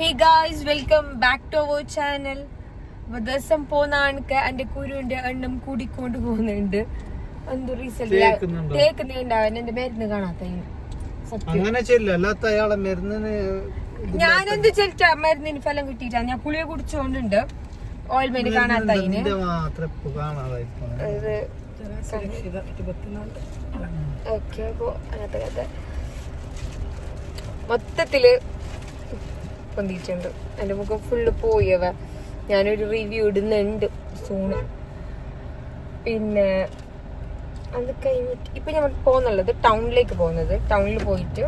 Hey guys, welcome back to our channel. ദിവസം പോകുന്ന ആൾക്ക് എന്റെ കുരുവിന്റെ എണ്ണം കൂടിക്കൊണ്ട് പോകുന്നുണ്ട്. എന്ത് റിസൾട്ട് തേക്കുന്നുണ്ടാവും എന്റെ മരുന്ന് കാണാത്ത ഞാനെന്ത് ചെലിച്ച മരുന്നിന് ഫലം കിട്ടിയിട്ടാ. ഞാൻ പുളിയെ കുടിച്ചോണ്ടുണ്ട് ഓയിൽമെന്റ് കാണാത്ത ഓക്കെ. അപ്പൊ അങ്ങനത്തെ കഥ മൊത്തത്തില് പൊന്തിയിട്ടുണ്ട്. എൻ്റെ മുഖം ഫുള്ള് പോയവ. ഞാനൊരു റിവ്യൂ ഇടുന്നുണ്ട് സൂണ്. പിന്നെ അത് കഴിഞ്ഞിട്ട് ഇപ്പം ഞാൻ പോകുന്നുള്ളത് ടൗണിലേക്ക് പോകുന്നത്. ടൗണിൽ പോയിട്ട്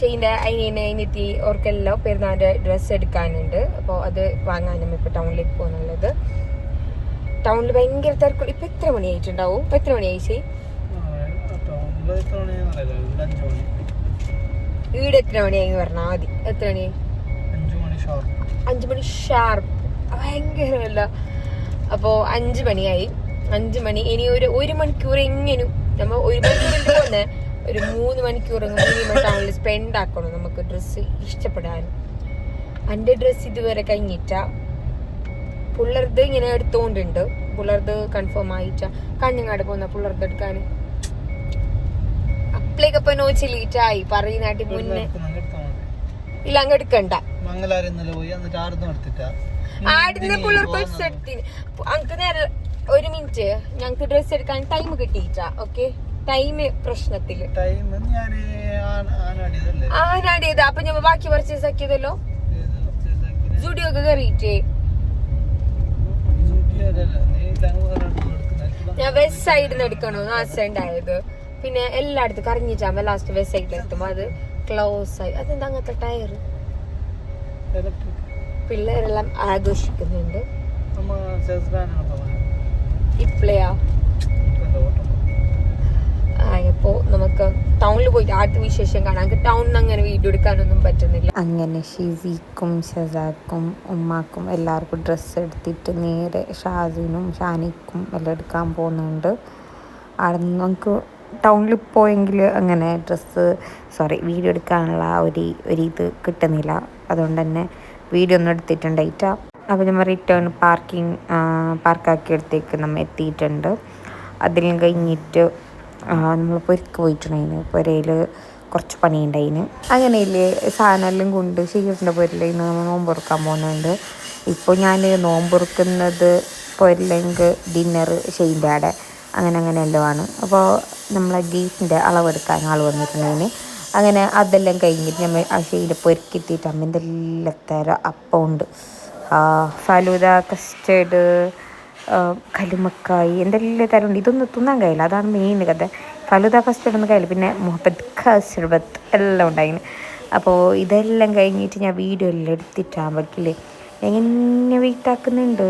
ഷെയ്ൻ്റെ അനിയത്തി ഓർക്കെല്ലാം പെരുന്നാളിൻ്റെ ഡ്രസ്സ് എടുക്കാനുണ്ട്. അപ്പോൾ അത് വാങ്ങാനും ഇപ്പോൾ ടൗണിലേക്ക് പോകുന്നുള്ളത്. ടൗണിൽ ഭയങ്കര തിരക്കുള്ള. ഇപ്പം എത്ര മണിയായിട്ടുണ്ടാവും? ഇപ്പം എത്ര മണിയായി ഷെയ്? വീട് എത്ര മണിയായി പറഞ്ഞാൽ മതി. എത്ര മണിയായി? 5 മണി ഷാർപ്പ്. ഭയങ്കരമല്ല. അപ്പോൾ 5 മണിയായി. 5 മണി. ഇനി ഒരു മണിക്കൂർ എങ്ങനെയും നമ്മൾ ഒരു മണിക്കൂറിൽ പോകുന്ന ഒരു 3 മണിക്കൂർ മിനിമം ടൗണിൽ സ്പെൻഡ് ആക്കണം നമുക്ക് ഡ്രസ്സ് ഇഷ്ടപ്പെടാൻ. എൻ്റെ ഡ്രസ്സ് ഇതുവരെ കഴിഞ്ഞിട്ടാ. പിള്ളേർത് ഇങ്ങനെ എടുത്തോണ്ടുണ്ട്. പിള്ളേർത് കൺഫേം ആയിട്ടാ. കാഞ്ഞങ്ങാട് പോകുന്ന പിള്ളേർത് എടുക്കാൻ അപ്ലേക്കപ്പൊ നോച്ചില്ലിട്ടായി പറയുന്നാട്ടി മുന്നേ. ഇല്ല, അങ്ങ് എടുക്കണ്ട. ആടുന്ന പിള്ളേർക്ക് അങ്ക് നേരെ 1 മിനിറ്റ് ഞങ്ങക്ക് ഡ്രസ് എടുക്കാൻ ടൈം കിട്ടിയിട്ടാ. ഓക്കെ, ടൈം പ്രശ്നത്തില് ആനാടിയത്. അപ്പൊ ഞാൻ ബാക്കി പർച്ചേസ് ആക്കിയതല്ലോ. സ്റ്റുഡിയോ ഒക്കെ കയറിയിട്ടേ ഞാൻ വെസ്റ്റ് സൈഡിൽ നിന്ന് എടുക്കണോന്ന് ആശയുണ്ടായത്. പിന്നെ എല്ലായിടത്തും കറങ്ങിച്ചാകുമ്പോ ലാസ്റ്റ് വെസ്റ്റ് സൈഡിൽ എത്തുമ്പോ അത് ക്ലോസ് ആയി. അതെന്താ അങ്ങനത്തെ ടയർ? പിള്ളേരെല്ലാം ആഘോഷിക്കുന്നുണ്ട്. ഇപ്പളയാ ആയപ്പോ നമുക്ക് ടൗണിൽ പോയിട്ട് ആദ്യ വിശേഷം കാണാം. ടൗണിൽ അങ്ങനെ വീഡിയോ എടുക്കാനൊന്നും പറ്റുന്നില്ല. അങ്ങനെ ഷിസിക്കും ഷസാക്കും ഉമ്മാക്കും എല്ലാവർക്കും ഡ്രസ്സ് എടുത്തിട്ട് നേരെ ഷാസിനും ഷാനിക്കും എല്ലാം എടുക്കാൻ പോകുന്നുണ്ട്. അവിടെ നമുക്ക് ടൗണിൽ പോയെങ്കിൽ അങ്ങനെ വീഡിയോ എടുക്കാനുള്ള ഒരു ഇത് കിട്ടുന്നില്ല. അതുകൊണ്ട് തന്നെ വീഡിയോ ഒന്നും എടുത്തിട്ടുണ്ടായിട്ടാ. അപ്പോൾ നമ്മൾ റിട്ടേൺ പാർക്കാക്കി എടുത്തേക്ക് നമ്മൾ എത്തിയിട്ടുണ്ട്. അതിലും കഴിഞ്ഞിട്ട് നമ്മൾ പൊരിക്ക് പോയിട്ടുണ്ടായിന്. പുരയിൽ കുറച്ച് പണിയുണ്ടായിന്. അങ്ങനെയില്ലേ സാധനമെല്ലാം കൊണ്ട് ഷീറിൻ്റെ പുരയിൽ നമ്മൾ നോമ്പുറക്കാൻ പോകുന്നുണ്ട്. ഇപ്പോൾ ഞാൻ നോമ്പുറക്കുന്നത് പുരലെങ്കിൽ ഡിന്നർ ഷെയ്ൻ്റെ അവിടെ അങ്ങനെയെല്ലാം ആണ്. അപ്പോൾ നമ്മളെ ഗേറ്റിൻ്റെ അളവെടുക്കാൻ ആൾ വന്നിട്ടുണ്ടായിന്. അങ്ങനെ അതെല്ലാം കഴിഞ്ഞിട്ട് നമ്മൾ ആ ഷെയ്ഡ് പൊരുക്കിത്തിയിട്ട് അമ്മേൻ്റെ എല്ലാ തരം അപ്പം ഉണ്ട്. ഫലൂദ, കസ്റ്റേർഡ്, കലുമക്കായി എന്തെല്ലാം തരം ഉണ്ട്. ഇതൊന്നും തിന്നാൻ കഴിയില്ല. അതാണ് മെയിൻ കഥ. ഫലൂദ കസ്റ്റേർഡ് ഒന്നും കഴിയില്ല. പിന്നെ മുഹബത്ത് ഖർബത്ത് എല്ലാം ഉണ്ടായിന്. അപ്പോൾ ഇതെല്ലാം കഴിഞ്ഞിട്ട് ഞാൻ വീഡിയോ എല്ലാം എടുത്തിട്ടാകുമ്പോഴേക്കില്ലേ എങ്ങനെ വെയിറ്റാക്കുന്നുണ്ട്.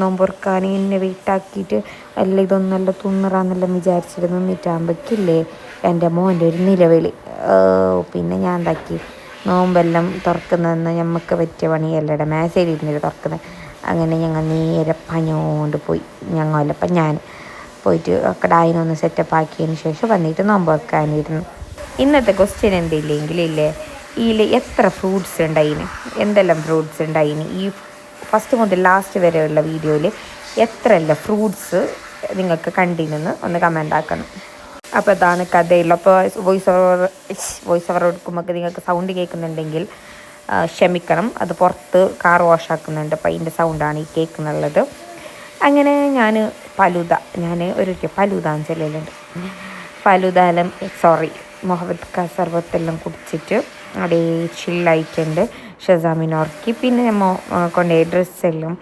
നോമ്പുറക്കാൻ എന്നെ വെയിറ്റാക്കിയിട്ട് എല്ലാം ഇതൊന്നെല്ലാം തുന്നറാന്നെല്ലാം വിചാരിച്ചിട്ട് നിന്നിട്ടാകുമ്പോഴേക്കില്ലേ എൻ്റെ മോൻ്റെ ഒരു നിലവിളി. പിന്നെ ഞാൻ എന്താക്കി, നോമ്പെല്ലാം തുറക്കുന്നതെന്ന് ഞമ്മക്ക് പറ്റിയ പണിയല്ലടെ മേശയിൽ ഇരുന്നിട്ട് തുറക്കുന്നത്. അങ്ങനെ ഞങ്ങൾ നേരെ പഞ്ഞോണ്ട് പോയി. ഞാൻ പോയിട്ട് കടായിനൊന്ന് സെറ്റപ്പ് ആക്കിയതിന് ശേഷം വന്നിട്ട് നോമ്പ് വെക്കാനിരുന്നു. ഇന്നത്തെ ക്വസ്റ്റ്യൻ എന്തില്ലെങ്കിലില്ലേ ഇതിൽ എത്ര ഫ്രൂട്ട്സ് ഉണ്ടായിന്, എന്തെല്ലാം ഫ്രൂട്ട്സ് ഉണ്ടായിന്, ഈ ഫസ്റ്റ് മുതൽ ലാസ്റ്റ് വരെയുള്ള വീഡിയോയിൽ എത്രയെല്ലാം ഫ്രൂട്ട്സ് നിങ്ങൾക്ക് കണ്ടിരുന്നെന്ന് ഒന്ന് കമൻ്റ് ആക്കണം. അപ്പോൾ അതാണ് കഥയുള്ളൂ. അപ്പോൾ വോയിസ് ഓവർ എടുക്കുമ്പോൾ നിങ്ങൾക്ക് സൗണ്ട് കേൾക്കുന്നുണ്ടെങ്കിൽ ക്ഷമിക്കണം. അത് പുറത്ത് കാർ വാഷ് ആക്കുന്നുണ്ട്. അപ്പോൾ അതിൻ്റെ സൗണ്ടാണ് ഈ കേൾക്കുന്നുള്ളത്. അങ്ങനെ ഞാൻ ഫലൂദാന്ന് ചെല്ലുന്നുണ്ട്. ഫലൂദാലും മുഹബത്ത് കസർവത്തെല്ലാം കുടിച്ചിട്ട് അവിടെ ചില്ലായിട്ടുണ്ട്. ഷസാമിനോർക്കി പിന്നെ നമ്മൾ കൊണ്ടുപോയി ഡ്രസ്സെല്ലാം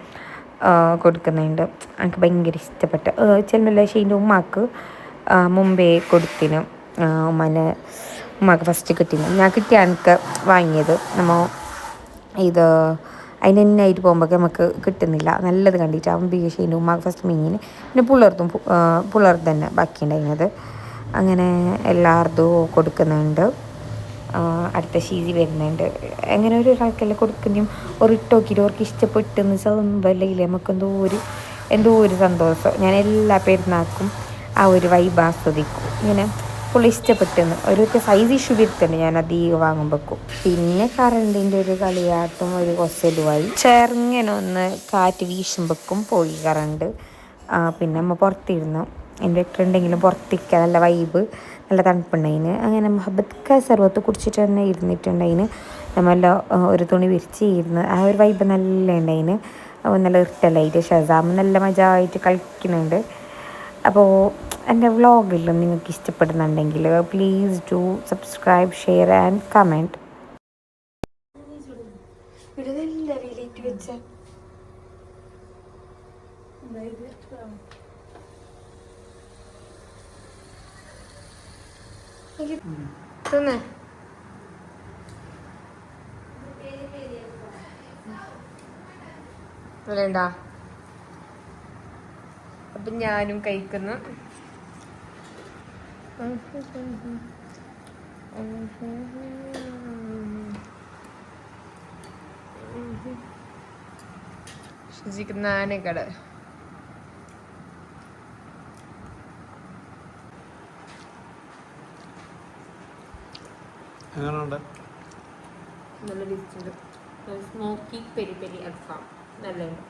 കൊടുക്കുന്നുണ്ട്. എനിക്ക് ഭയങ്കര ഇഷ്ടപ്പെട്ട ചെല്ലുന്നില്ല. ഷെയ്ൻ്റെ ഉമ്മാക്ക് മുമ്പേ കൊടുത്തിന്. ഉമ്മാക്ക് ഫസ്റ്റ് കിട്ടിന്. ഞാൻ കിട്ടിയ എനിക്ക് വാങ്ങിയത് നമ്മൾ ഇത് അതിനെന്നായിട്ട് പോകുമ്പോൾ നമുക്ക് കിട്ടുന്നില്ല. നല്ലത് കണ്ടിട്ട് അവൻ ഷെയ്ൻ്റെ ഉമ്മാക്ക് ഫസ്റ്റ് മീൻ പിന്നെ പിള്ളേർ തന്നെ ബാക്കിയുണ്ടായിരുന്നത്. അങ്ങനെ എല്ലാവർക്കും കൊടുക്കുന്നുണ്ട്. അടുത്ത ഷീസി വരുന്നുണ്ട്. അങ്ങനെ ഒരാൾക്കെല്ലാം കൊടുക്കുന്നതും ഇട്ട് നോക്കിയിട്ട് അവർക്ക് ഇഷ്ടപ്പെട്ടെന്ന് സംഭവമില്ലേ നമുക്ക് എന്തോ ഒരു സന്തോഷം. ഞാൻ എല്ലാ പെരുന്നാൾക്കും ആ ഒരു വൈബ് ആസ്വദിക്കും. ഇങ്ങനെ ഫുൾ ഇഷ്ടപ്പെട്ടെന്ന് ഒരു സൈസ് ഇഷ്യൂ വരുത്തുണ്ട് ഞാൻ അധികം വാങ്ങുമ്പോഴേക്കും. പിന്നെ കറണ്ടിൻ്റെ ഒരു കളിയാട്ടും ഒരു കൊസലുമായി ചെറുങ്ങനെ ഒന്ന് കാറ്റ് വീശുമ്പോഴേക്കും പോയി കറണ്ട്. പിന്നെ നമ്മൾ പുറത്തിരുന്നു. ഇൻവെർട്ടർ ഉണ്ടെങ്കിലും പുറത്തേക്ക് നല്ല വൈബ്, നല്ല തണുപ്പുണ്ടായിന്. അങ്ങനെ മുഹബത്ത് സർവത്ത് കുടിച്ചിട്ട് തന്നെ ഇരുന്നിട്ടുണ്ടായിന്. നമ്മളെല്ലാം ഒരു തുണി വിരിച്ച് ഇരുന്ന് ആ ഒരു വൈബ് നല്ല ഉണ്ടായിന്. നല്ല ഇഷ്ടമല്ലായിട്ട് ഷസാം നല്ല മജായിട്ട് കളിക്കുന്നുണ്ട്. അപ്പോൾ എൻ്റെ വ്ളോഗെല്ലാം നിങ്ങൾക്ക് ഇഷ്ടപ്പെടുന്നുണ്ടെങ്കിൽ please do subscribe, share and comment. വേണ്ട. അപ്പം ഞാനും കഴിക്കുന്നു. നാനക്കട എങ്ങനെയുണ്ട്? നല്ല രുചിയുണ്ട്. സ്മോക്കി പെരി പെരി അൽഫാം നല്ലുണ്ട്.